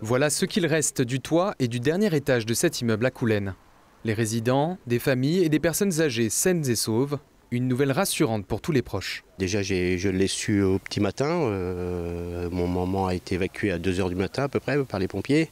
Voilà ce qu'il reste du toit et du dernier étage de cet immeuble à Coulennes. Les résidents, des familles et des personnes âgées saines et sauves. Une nouvelle rassurante pour tous les proches. Déjà, je l'ai su au petit matin. Mon maman a été évacuée à 2 h du matin à peu près par les pompiers.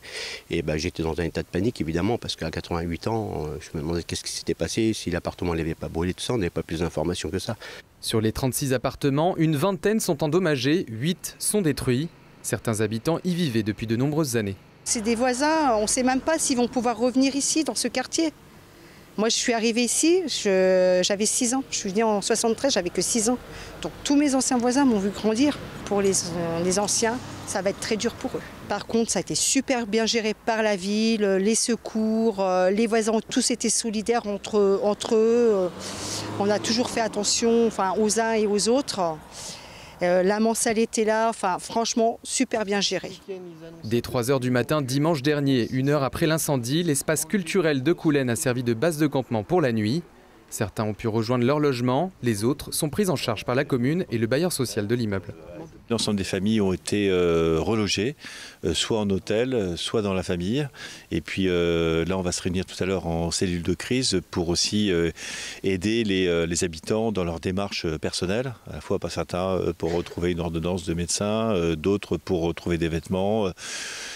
Et j'étais dans un état de panique évidemment parce qu'à 88 ans, je me demandais qu'est-ce qui s'était passé, si l'appartement n'avait pas brûlé, tout ça. On n'avait pas plus d'informations que ça. Sur les 36 appartements, une vingtaine sont endommagés, 8 sont détruits. Certains habitants y vivaient depuis de nombreuses années. C'est des voisins, on ne sait même pas s'ils vont pouvoir revenir ici, dans ce quartier. Moi, je suis arrivée ici, j'avais 6 ans. Je suis venue en 73, j'avais que 6 ans. Donc tous mes anciens voisins m'ont vu grandir. Pour les anciens, ça va être très dur pour eux. Par contre, ça a été super bien géré par la ville, les secours, les voisins ont tous été solidaires entre eux. On a toujours fait attention aux uns et aux autres. La Mansale était là, franchement, super bien géré. Dès 3 h du matin dimanche dernier, 1 heure après l'incendie, l'espace culturel de Coulennes a servi de base de campement pour la nuit. Certains ont pu rejoindre leur logement, les autres sont pris en charge par la commune et le bailleur social de l'immeuble. L'ensemble des familles ont été relogées, soit en hôtel, soit dans la famille. Et puis là, on va se réunir tout à l'heure en cellule de crise pour aussi aider les habitants dans leur démarche personnelle. À la fois, pas certains pour retrouver une ordonnance de médecin, d'autres pour retrouver des vêtements,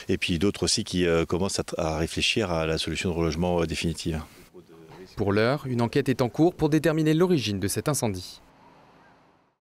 et puis d'autres aussi qui commencent à réfléchir à la solution de relogement définitive. Pour l'heure, une enquête est en cours pour déterminer l'origine de cet incendie.